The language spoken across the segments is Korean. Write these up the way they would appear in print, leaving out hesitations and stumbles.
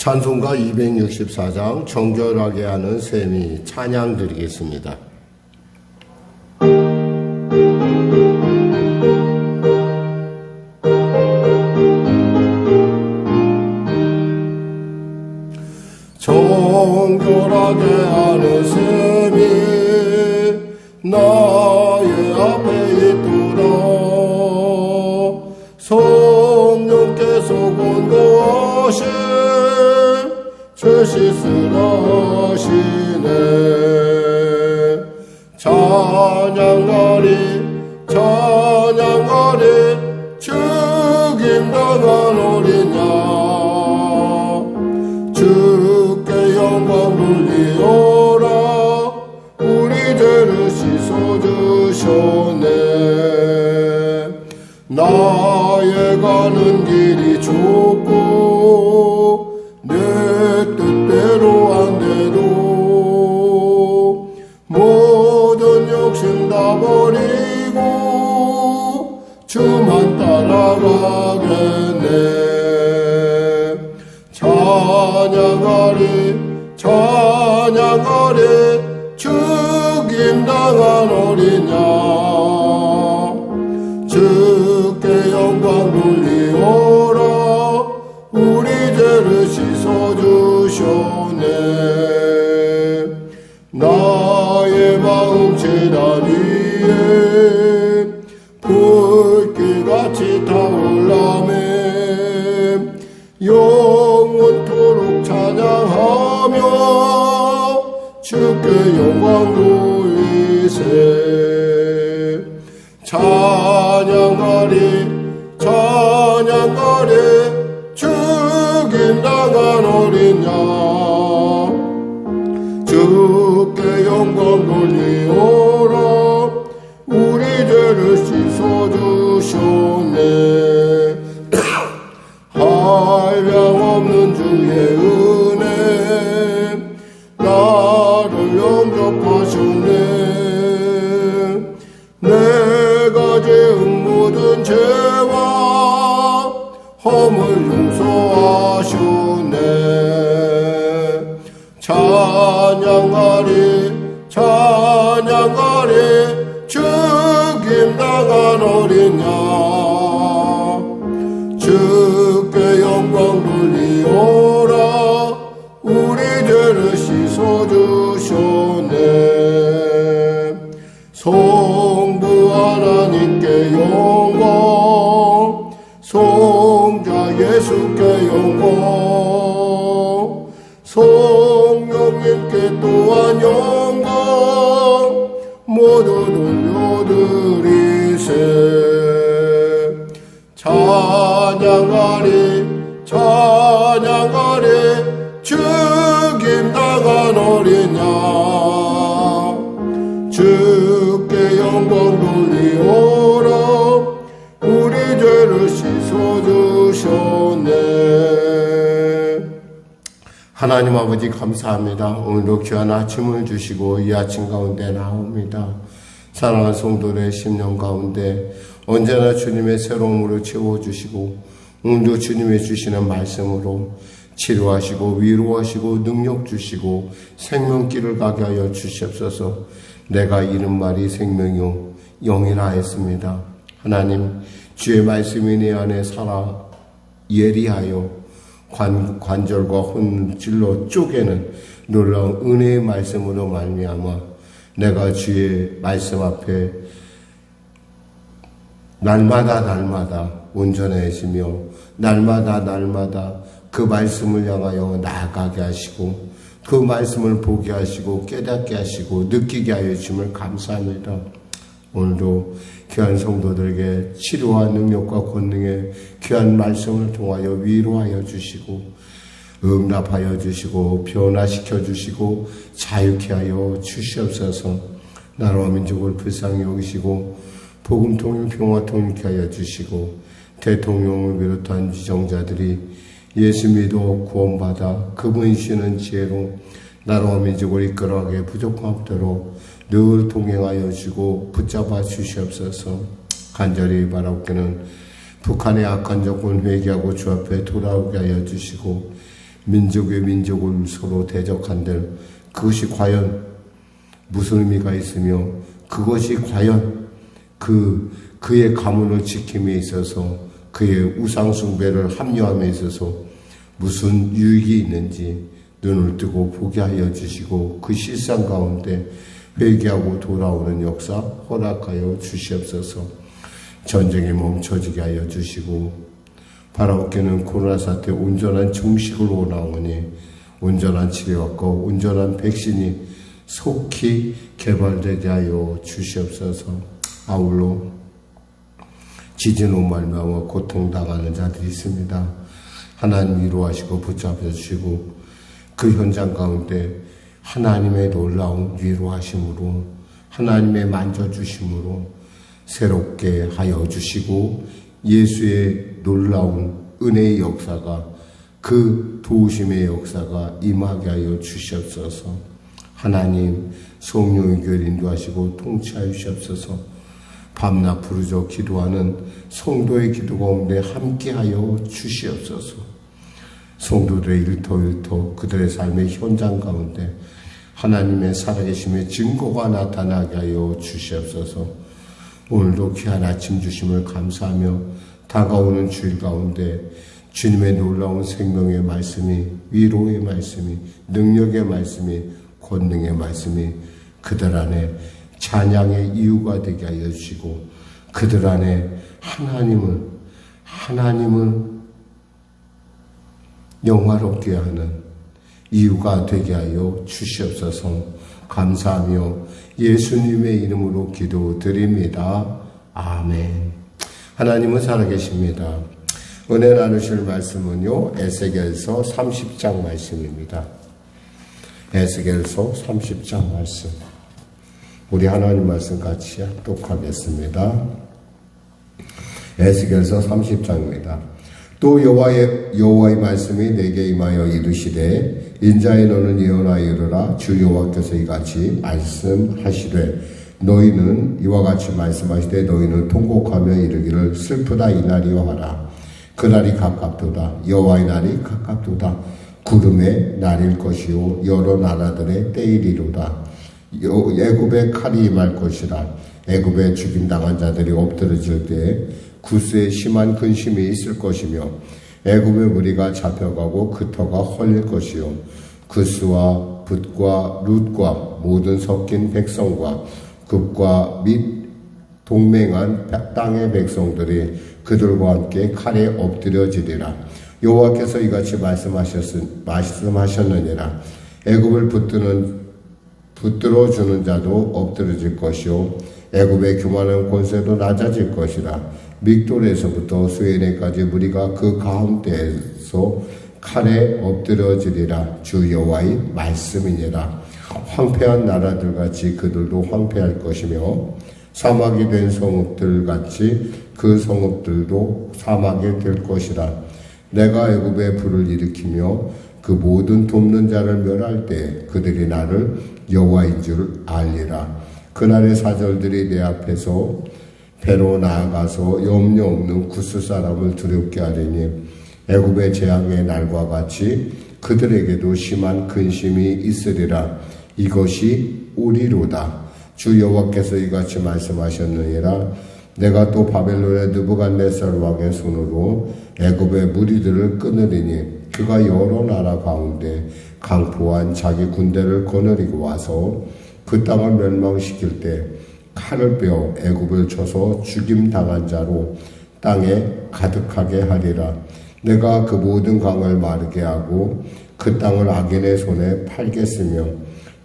찬송가 264장 정결하게 하는 셈이 찬양 드리겠습니다. 정결하게 하는 셈이 나의 앞에 있도다. 성령께서 권고하신 죄 씻으라 하시네. 찬양하리 찬양하리 죽임당한 어린 양 주께 영광 돌리오라. 우리 죄를 씻어주셨네. 나의 가는 길이 좁고 내 뜻대로 안 돼도 모든 욕심 다 버리고 주만 따라가겠네. 찬양하리 찬양하리 죽임당한 어린 양 주께 영광 돌리오라. 우리 죄를 씻어주셨네. 나의 마음 제단 위에 불길같이 타올라매 영원토록 찬양하며 주께 영광 돌리세. 찬양하리 찬양하리 죽임당한 어린 양 주께 영광 돌리오라. 우리 죄를 씻어주셨네. 한량없는 주의 은혜 나를 영접하셨네. 내가 지은 모든 죄와 허물 용서하셨네. 찬양하리 찬양하리 죽임당한 어린 양 주께 영광 돌리오라. 우리 죄를 씻어주셨네. 성부 하나님께 영광 성자 예수께 영광 성령님께 또한 영광 모두 돌려드리세. 찬양하리 찬양하리 죽임당한 어린 양 주께 영광 돌리오라. 우리 죄를 씻어주셨네. 하나님 아버지 감사합니다. 오늘도 귀한 아침을 주시고 이 아침 가운데 나옵니다. 사랑하는 성도들의 심령 가운데 언제나 주님의 새로움으로 채워주시고 오늘도 주님의 주시는 말씀으로 치료하시고 위로하시고 능력 주시고 생명길을 가게 하여 주시옵소서. 내가 이른 말이 생명이요 영이라 했습니다. 하나님 주의 말씀이 내 안에 살아 예리하여 관절과 혼질로 쪼개는 놀라운 은혜의 말씀으로 말미암아 내가 주의 말씀 앞에 날마다 온전해지며 날마다 그 말씀을 향하여 나아가게 하시고 그 말씀을 보게 하시고 깨닫게 하시고 느끼게 하여 주심을 감사합니다. 오늘도 귀한 성도들에게 치료와 능력과 권능의 귀한 말씀을 통하여 위로하여 주시고 응답하여 주시고 변화시켜 주시고 자유케 하여 주시옵소서. 나라와 민족을 불쌍히 여기시고 복음 통일 평화 통일케 하여 주시고 대통령을 비롯한 지정자들이 예수 믿어 구원받아 그분이 주시는 지혜로 나라와 민족을 이끌어가게 부족함 없도록 늘 동행하여 주시고 붙잡아 주시옵소서. 간절히 바라옵기는 북한의 악한 정권 회개하고 주 앞에 돌아오게 하여 주시고 민족의 민족을 서로 대적한들 그것이 과연 무슨 의미가 있으며 그것이 과연 그의 가문을 지킴에 있어서 그의 우상숭배를 합리함에 있어서 무슨 유익이 있는지 눈을 뜨고 보게 하여 주시고 그 실상 가운데 회개하고 돌아오는 역사 허락하여 주시옵소서. 전쟁이 멈춰지게 하여 주시고 바라옵기는 코로나 사태 온전한 종식을 원하오니 온전한 치료와 온전한 백신이 속히 개발되게 하여 주시옵소서. 아울러 지진으로 말미암아 고통당하는 자들이 있습니다. 하나님 위로하시고 붙잡아 주시고 그 현장 가운데 하나님의 놀라운 위로하심으로 하나님의 만져주심으로 새롭게 하여 주시고 예수의 놀라운 은혜의 역사가 그 도우심의 역사가 임하게 하여 주시옵소서. 하나님 성령의 교회를 인도하시고 통치하여 주시옵소서. 밤낮 부르짖어 기도하는 성도의 기도 가운데 함께하여 주시옵소서. 성도들의 일터일터 그들의 삶의 현장 가운데 하나님의 살아계심의 증거가 나타나게 하여 주시옵소서. 오늘도 귀한 아침 주심을 감사하며 다가오는 주일 가운데 주님의 놀라운 생명의 말씀이 위로의 말씀이 능력의 말씀이 권능의 말씀이 그들 안에 찬양의 이유가 되게 하여 주시고 그들 안에 하나님을 영화롭게 하는 이유가 되게 하여 주시옵소서. 감사하며 예수님의 이름으로 기도드립니다. 아멘. 하나님은 살아계십니다. 은혜 나누실 말씀은요, 에스겔서 30장 말씀입니다. 에스겔서 30장 말씀. 우리 하나님 말씀 같이 합독하겠습니다. 에스겔서 30장입니다. 또 여호와의 말씀이 내게 임하여 이르시되 인자의 너는 예언하여 이르라. 주 여호와께서 이같이 말씀하시되 너희는 이와 같이 말씀하시되 너희는 통곡하며 이르기를 슬프다 이날이여 하라. 그날이 가깝도다. 여호와의 날이 가깝도다. 구름의 날일 것이요 여러 나라들의 때이리로다. 애굽의 칼이 임할 것이라. 애굽에 죽임당한 자들이 엎드러질 때에 구스에 심한 근심이 있을 것이며 애굽의 무리가 잡혀가고 그 터가 헐릴 것이요 구스와 붓과 룻과 모든 섞인 백성과 급과 및 동맹한 땅의 백성들이 그들과 함께 칼에 엎드려지리라. 여호와께서 이같이 말씀하셨느니라. 애굽을 붙들어 주는 자도 엎드러질 것이요 애굽의 교만한 권세도 낮아질 것이라. 믹돌에서부터 수에네까지 무리가 그 가운데에서 칼에 엎드려지리라. 주 여호와의 말씀이니라. 황폐한 나라들같이 그들도 황폐할 것이며 사막이 된 성읍들같이 그 성읍들도 사막이 될 것이라. 내가 애굽에 불을 일으키며 그 모든 돕는 자를 멸할 때 그들이 나를 여호와인 줄 알리라. 그날의 사절들이 내 앞에서 배로 나아가서 염려 없는 구스 사람을 두렵게 하리니 애굽의 재앙의 날과 같이 그들에게도 심한 근심이 있으리라. 이것이 우리로다. 주 여호와께서 이같이 말씀하셨느니라. 내가 또 바벨론의 느부갓네살 왕의 손으로 애굽의 무리들을 끊으리니 그가 여러 나라 가운데 강포한 자기 군대를 거느리고 와서 그 땅을 멸망시킬 때 칼을 빼어 애굽을 쳐서 죽임당한 자로 땅에 가득하게 하리라. 내가 그 모든 강을 마르게 하고 그 땅을 악인의 손에 팔겠으며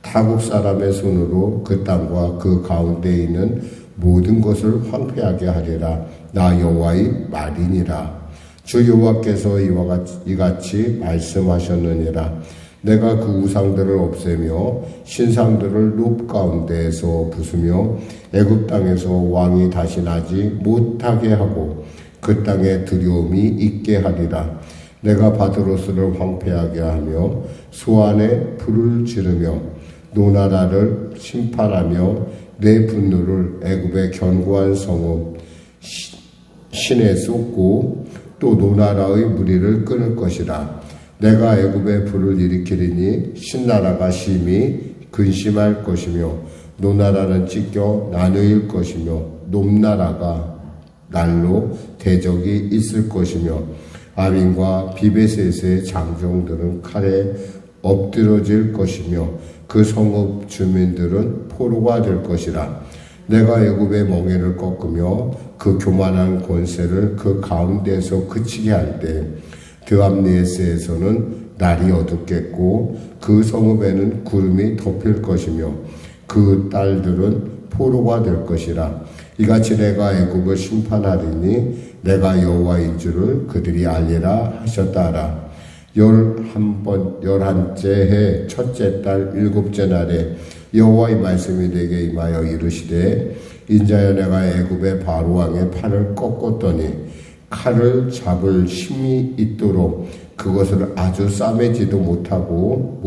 타국 사람의 손으로 그 땅과 그 가운데 있는 모든 것을 황폐하게 하리라. 나 여호와의 말이니라. 주 여호와께서 이같이 말씀하셨느니라. 내가 그 우상들을 없애며 신상들을 룹 가운데에서 부수며 애굽 땅에서 왕이 다시 나지 못하게 하고 그 땅에 두려움이 있게 하리라. 내가 바드로스를 황폐하게 하며 소안에 불을 지르며 노나라를 심판하며 내 분노를 애굽의 견고한 성읍 신에 쏟고 또 노나라의 무리를 끊을 것이라. 내가 애굽에 불을 일으키리니 신나라가 심히 근심할 것이며 노나라는 찢겨 나누일 것이며 놈나라가 날로 대적이 있을 것이며 아빈과 비베셋의 장정들은 칼에 엎드러질 것이며 그 성읍 주민들은 포로가 될 것이라. 내가 애굽의 멍에를 꺾으며 그 교만한 권세를 그 가운데에서 그치게 할 때 드암리에스에서는 날이 어둡겠고 그 성읍에는 구름이 덮일 것이며 그 딸들은 포로가 될 것이라. 이같이 내가 애굽을 심판하리니 내가 여호와인 줄을 그들이 알리라 하셨다라. 11째 해 첫째 달 7째 날에 여호와의 말씀이 내게 임하여 이르시되 인자여 내가 애굽의 바로 왕의 팔을 꺾었더니 칼을 잡을 힘이 있도록 그것을 아주 싸매지도 못하였고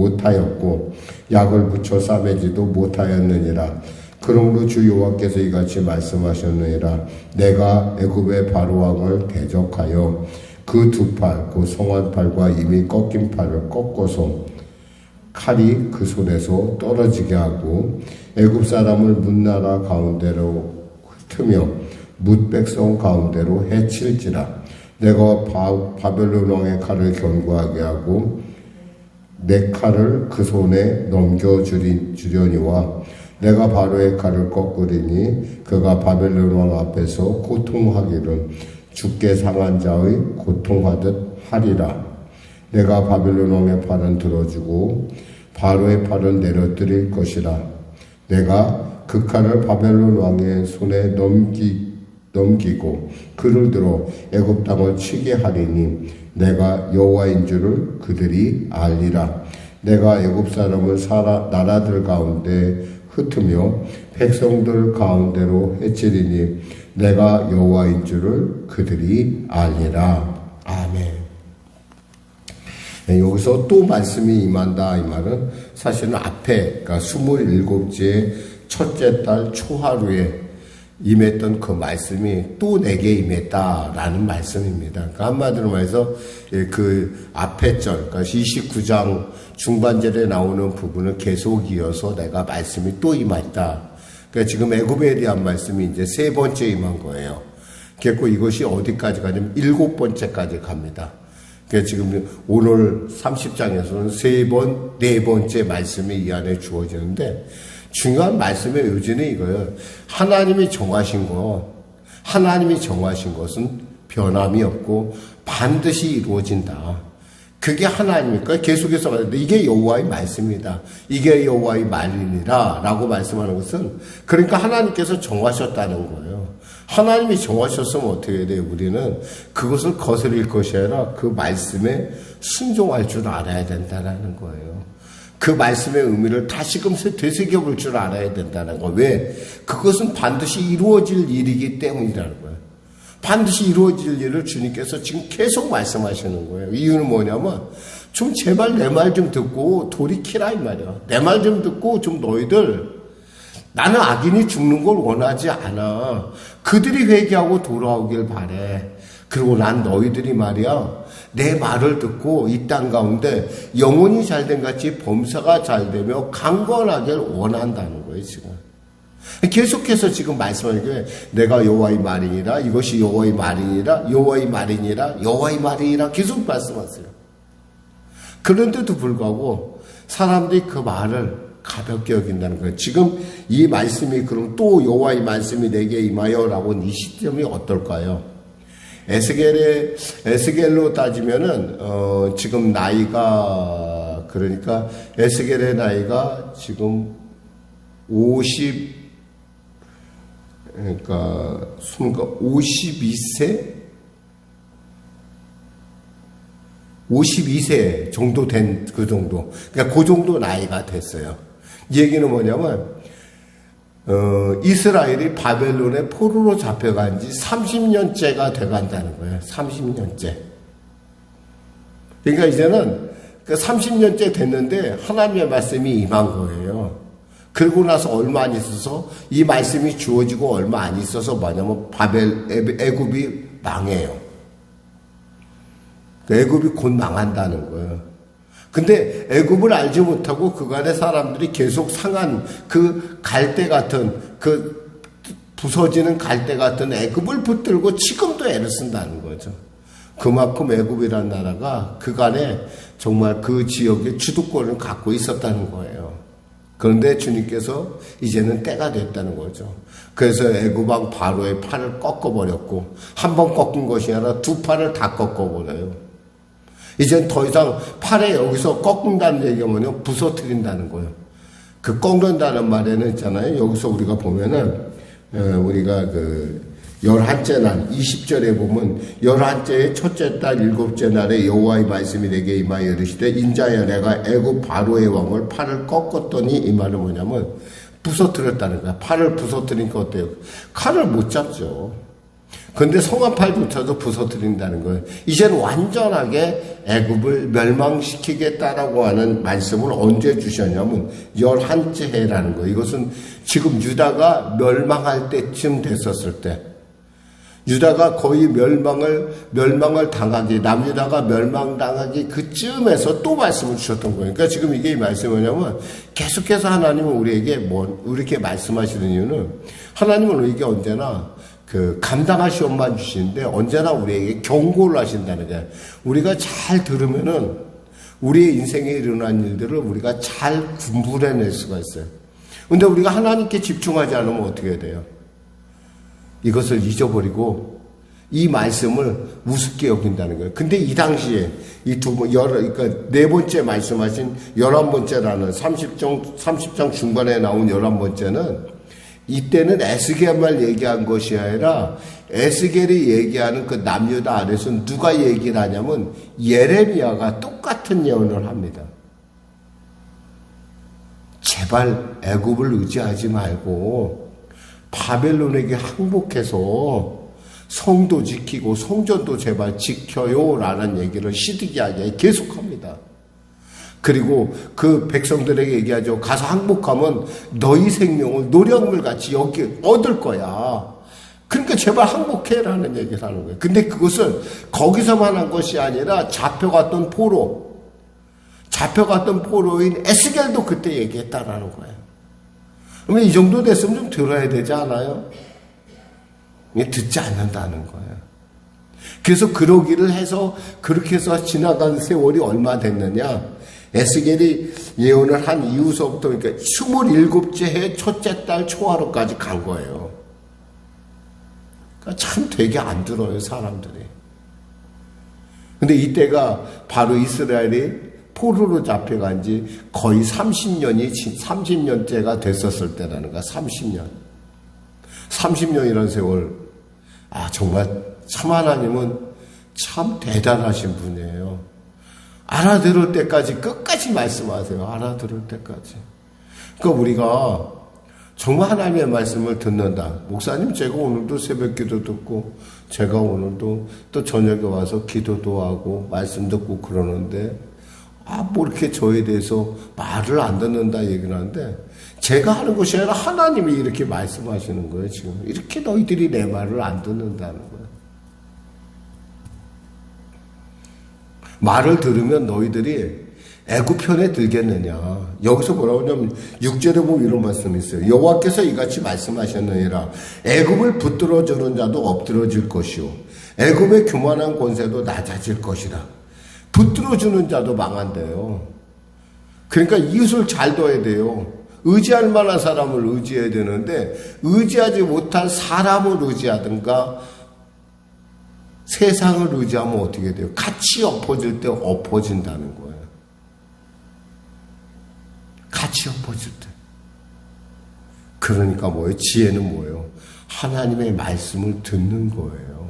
약을 붙여 싸매지도 못하였느니라. 그러므로 주 여호와께서 이같이 말씀하셨느니라. 내가 애굽의 바로 왕을 대적하여 그 두 팔, 그 성한 팔과 이미 꺾인 팔을 꺾어서 칼이 그 손에서 떨어지게 하고 애굽 사람을 문나라 가운데로 흩으며 뭇 백성 가운데로 해칠지라. 내가 바벨론 왕의 칼을 견고하게 하고 내 칼을 그 손에 넘겨주려니와 내가 바로의 칼을 꺾으리니 그가 바벨론 왕 앞에서 고통하기를 죽게 상한 자의 고통하듯 하리라. 내가 바벨론 왕의 팔은 들어주고 바로의 팔은 내려뜨릴 것이라. 내가 그 칼을 바벨론 왕의 손에 넘기고 그를 들어 애굽 땅을 치게 하리니 내가 여호와인 줄을 그들이 알리라. 내가 애굽 사람을 나라들 가운데 흩으며 백성들 가운데로 해치리니 내가 여호와인 줄을 그들이 알리라. 아멘. 네, 여기서 또 말씀이 임한다 이 말은 사실은 앞에 그러니까 27째 첫째 달 초하루에 임했던 그 말씀이 또 내게 임했다라는 말씀입니다. 그러니까 한마디로 말해서 그 앞에 절, 그러니까 29장 중반절에 나오는 부분을 계속 이어서 내가 말씀이 또 임했다. 그러니까 지금 애굽에 대한 말씀이 이제 세 번째 임한 거예요. 그래서 이것이 어디까지 가냐면 7번째까지 갑니다. 그러니까 지금 오늘 30장에서는 네 번째 말씀이 이 안에 주어지는데 중요한 말씀의 요지는 이거예요. 하나님이 정하신 것은 변함이 없고 반드시 이루어진다. 그게 하나님이니까 계속해서 말하는데 이게 여호와의 말씀이다. 이게 여호와의 말이니라 라고 말씀하는 것은 그러니까 하나님께서 정하셨다는 거예요. 하나님이 정하셨으면 어떻게 해야 돼요? 우리는 그것을 거스릴 것이 아니라 그 말씀에 순종할 줄 알아야 된다는 거예요. 그 말씀의 의미를 다시금 되새겨볼 줄 알아야 된다는 거. 왜? 그것은 반드시 이루어질 일이기 때문이라는 거예요. 반드시 이루어질 일을 주님께서 지금 계속 말씀하시는 거예요. 이유는 뭐냐면 좀 제발 내 말 좀 듣고 돌이키라 이 말이야. 내 말 좀 듣고 좀 너희들 나는 악인이 죽는 걸 원하지 않아. 그들이 회개하고 돌아오길 바래. 그리고 난 너희들이 말이야 내 말을 듣고 이 땅 가운데 영혼이 잘된 같이 범사가 잘되며 강건하길 원한다는 거예요. 지금 계속해서 지금 말씀하는 게 내가 여호와의 말이니라, 이것이 여호와의 말이니라, 여호와의 말이니라, 여호와의 말이니라 계속 말씀하세요. 그런데도 불구하고 사람들이 그 말을 가볍게 여긴다는 거예요. 지금 이 말씀이 그럼 또 여호와의 말씀이 내게 임하여라고 이 시점이 어떨까요? 에스겔로 따지면은 지금 나이가 그러니까 에스겔의 나이가 지금 52세 정도 된 그 정도. 그러니까 그 정도 나이가 됐어요. 이 얘기는 뭐냐면 이스라엘이 바벨론의 포로로 잡혀간 지 30년째가 돼간다는 거예요. 30년째. 그러니까 이제는 30년째 됐는데 하나님의 말씀이 임한 거예요. 그러고 나서 얼마 안 있어서 이 말씀이 주어지고 얼마 안 있어서 뭐냐면 애굽이 망해요. 애굽이 곧 망한다는 거예요. 근데 애굽을 알지 못하고 그간의 사람들이 계속 상한 그 갈대 같은 그 부서지는 갈대 같은 애굽을 붙들고 지금도 애를 쓴다는 거죠. 그만큼 애굽이라는 나라가 그간에 정말 그 지역의 주도권을 갖고 있었다는 거예요. 그런데 주님께서 이제는 때가 됐다는 거죠. 그래서 애굽 왕 바로의 팔을 꺾어버렸고, 한 번 꺾은 것이 아니라 두 팔을 다 꺾어버려요. 이젠 더 이상 팔에 여기서 꺾는다는 얘기가 뭐냐면 부서뜨린다는 거예요. 그 꺾는다는 말에는 있잖아요. 여기서 우리가 보면은 우리가 그 11째 날 20절에 보면 11째의 첫째 달 7째 날에 여호와의 말씀이 내게 임하여 이르시되 인자야 내가 애굽 바로의 왕을 팔을 꺾었더니, 이 말은 뭐냐면 부서뜨렸다는 거야. 팔을 부서뜨리니까 어때요? 칼을 못 잡죠. 그런데 성한 팔조차도 부서뜨린다는 거예요. 이제는 완전하게 애굽을 멸망시키겠다라고 하는 말씀을 언제 주셨냐면 11째 해라는 거예요. 이것은 지금 유다가 멸망할 때쯤 됐었을 때, 유다가 거의 멸망을 당하기, 남유다가 멸망당하기 그쯤에서 또 말씀을 주셨던 거예요. 그러니까 지금 이게 이 말씀이 뭐냐면 계속해서 하나님은 우리에게 이렇게 말씀하시는 이유는, 하나님은 우리에게 언제나 그 감당할 시험만 주시는데 언제나 우리에게 경고를 하신다는 거예요. 우리가 잘 들으면은 우리의 인생에 일어난 일들을 우리가 잘 분별해낼 수가 있어요. 근데 우리가 하나님께 집중하지 않으면 어떻게 돼요? 이것을 잊어버리고 이 말씀을 우습게 여긴다는 거예요. 근데 이 당시에 이 그러니까 네 번째 말씀하신 11번째라는 30장 중반에 나온 11번째는, 이때는 에스겔만 얘기한 것이 아니라 에스겔이 얘기하는 그 남유다 아래서 누가 얘기를 하냐면 예레미야가 똑같은 예언을 합니다. 제발 애굽을 의지하지 말고 바벨론에게 항복해서 성도 지키고 성전도 제발 지켜요 라는 얘기를 시드기야에 계속합니다. 그리고 그 백성들에게 얘기하죠. 가서 항복하면 너희 생명을 노량물같이 여기 얻을 거야. 그러니까 제발 항복해라는 얘기를 하는 거예요. 근데 그것은 거기서만 한 것이 아니라 잡혀갔던 포로인 에스겔도 그때 얘기했다라는 거예요. 그러면 이 정도 됐으면 좀 들어야 되지 않아요? 듣지 않는다는 거예요. 그래서 그러기를 해서 그렇게 해서 지나간 세월이 얼마 됐느냐? 에스겔이 예언을 한 이후서부터 그러니까 27째 해 첫째 달 초하루까지 간 거예요. 그러니까 참 되게 안 들어요, 사람들이. 근데 이때가 바로 이스라엘이 포로로 잡혀간 지 거의 30년째가 됐었을 때라는 거야. 30년이라는 세월. 정말 참 하나님은 참 대단하신 분이에요. 알아들을 때까지 끝까지 말씀하세요. 알아들을 때까지. 그러니까 우리가 정말 하나님의 말씀을 듣는다. 목사님, 제가 오늘도 새벽 기도 듣고, 제가 오늘도 또 저녁에 와서 기도도 하고, 말씀 듣고 그러는데, 뭐 이렇게 저에 대해서 말을 안 듣는다 얘기를 하는데, 제가 하는 것이 아니라 하나님이 이렇게 말씀하시는 거예요, 지금. 이렇게 너희들이 내 말을 안 듣는다는 거예요. 말을 들으면 너희들이 애굽 편에 들겠느냐. 여기서 뭐라고 하냐면 6절에 보면 이런 말씀이 있어요. 여호와께서 이같이 말씀하셨느니라. 애굽을 붙들어 주는 자도 엎드러질 것이요 애굽의 교만한 권세도 낮아질 것이라. 붙들어 주는 자도 망한대요. 그러니까 이웃을 잘 둬야 돼요. 의지할 만한 사람을 의지해야 되는데 의지하지 못할 사람을 의지하든가 세상을 의지하면 어떻게 돼요? 같이 엎어질 때 엎어진다는 거예요. 같이 엎어질 때. 그러니까 뭐예요? 지혜는 뭐예요? 하나님의 말씀을 듣는 거예요.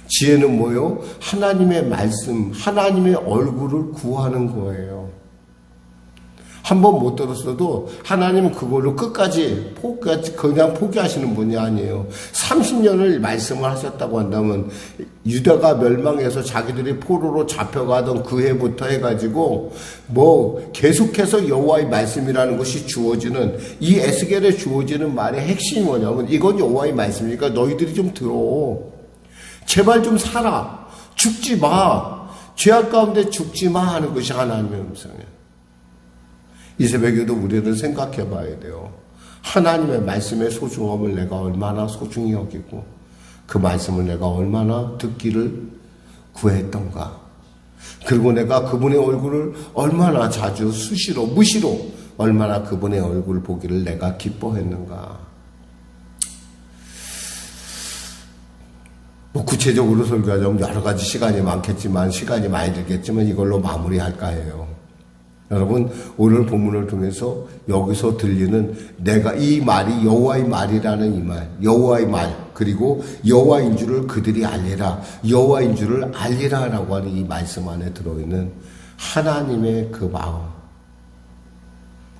지혜는 뭐예요? 하나님의 말씀, 하나님의 얼굴을 구하는 거예요. 한번 못 들었어도 하나님은 그걸로 끝까지 그냥 포기하시는 분이 아니에요. 30년을 말씀을 하셨다고 한다면 유다가 멸망해서 자기들이 포로로 잡혀가던 그 해부터 해가지고 계속해서 여호와의 말씀이라는 것이 주어지는 이 에스겔에 주어지는 말의 핵심이 뭐냐면 이건 여호와의 말씀이니까 너희들이 좀 들어. 제발 좀 살아. 죽지 마. 죄악 가운데 죽지 마 하는 것이 하나님의 음성이에요. 이 새벽에도 우리는 생각해 봐야 돼요. 하나님의 말씀의 소중함을 내가 얼마나 소중히 여기고 그 말씀을 내가 얼마나 듣기를 구했던가. 그리고 내가 그분의 얼굴을 얼마나 자주 수시로 무시로 얼마나 그분의 얼굴을 보기를 내가 기뻐했는가. 구체적으로 설교하자면 여러 가지 시간이 많겠지만 시간이 많이 들겠지만 이걸로 마무리할까 해요. 여러분 오늘 본문을 통해서 여기서 들리는 내가 이 말이 여호와의 말이라는 이 말, 여호와의 말 그리고 여호와인 줄을 그들이 알리라, 여호와인 줄을 알리라라고 하는 이 말씀 안에 들어있는 하나님의 그 마음,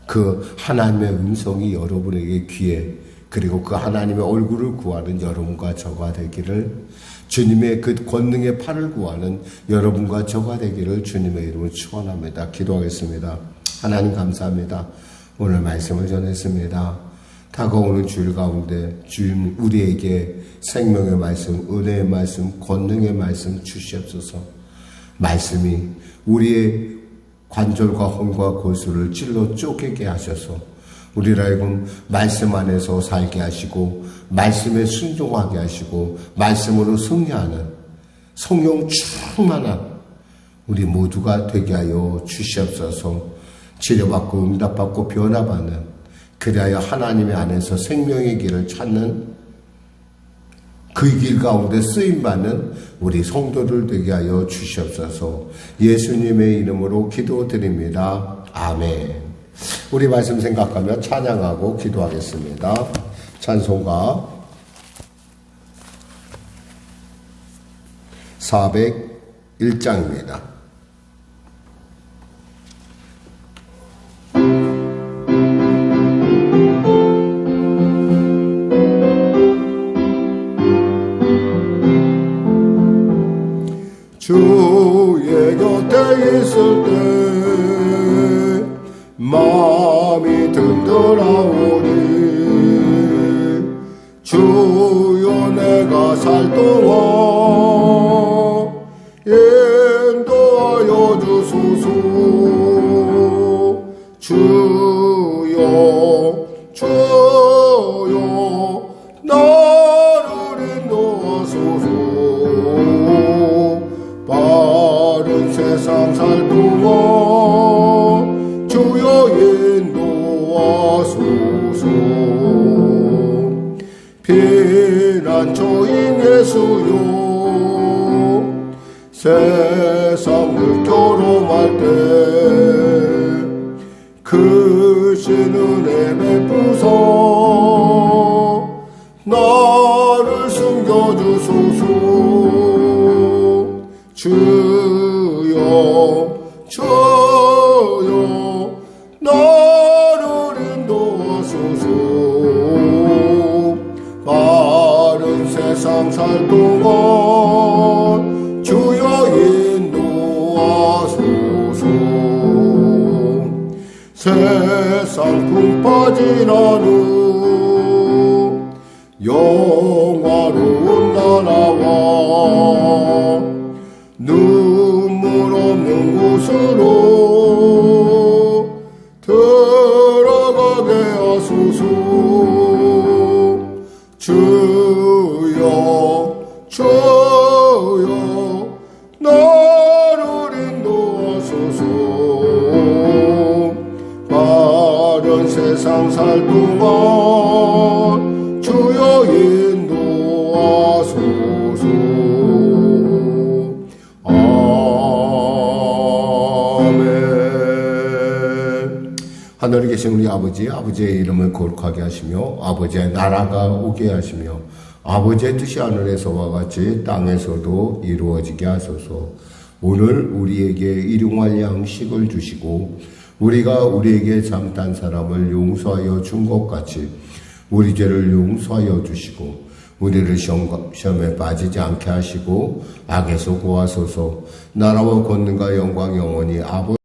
그 하나님의 음성이 여러분에게 귀에 그리고 그 하나님의 얼굴을 구하는 여러분과 저가 되기를, 주님의 그 권능의 팔을 구하는 여러분과 저가 되기를 주님의 이름으로 축원합니다. 기도하겠습니다. 하나님 감사합니다. 오늘 말씀을 전했습니다. 다가오는 주일 가운데 주님 우리에게 생명의 말씀, 은혜의 말씀, 권능의 말씀 주시옵소서. 말씀이 우리의 관절과 혼과 골수를 찔러 쪼개게 하셔서 우리를 하여금 말씀 안에서 살게 하시고 말씀에 순종하게 하시고 말씀으로 승리하는 성령 충만한 우리 모두가 되게 하여 주시옵소서. 치료받고 응답받고 변화받는, 그리하여 하나님의 안에서 생명의 길을 찾는 그 길 가운데 쓰임받는 우리 성도들 되게 하여 주시옵소서. 예수님의 이름으로 기도드립니다. 아멘. 우리 말씀 생각하며 찬양하고 기도하겠습니다. 찬송가 401장입니다. 주의 곁에 있을 때 마음이 든든하오니 주여 내가 살 동안 인도하여 주소서. 주여 주여 나를 인도하소서. 바른 세상 살 동안 주여 인도하소서. 피난처인 예수여 세상을 경험할 때 크신 은혜 베푸사 나를 숨겨주소서. 주여 주여 나를 인도하소서. 바른 세상 살 동안 주여 인도하소서. 세상 풍 빠진 않은 영화로운 나라와 눈물 없는 곳으로 들어가게 하소서. 주여 주여 나를 인도하소서. 바른 세상 살 동안 주여 인도하소서. 아멘. 하늘에 계신 우리 아버지, 아버지의 이름을 거룩하게 하시며 아버지의 나라가 오게 하시며 아버지의 뜻이 하늘에서와 같이 땅에서도 이루어지게 하소서. 오늘 우리에게 일용할 양식을 주시고 우리가 우리에게 잘못한 사람을 용서하여 준 것 같이 우리 죄를 용서하여 주시고 우리를 시험에 빠지지 않게 하시고 악에서 구하소서. 나라와 권능과 영광 영원히 아버지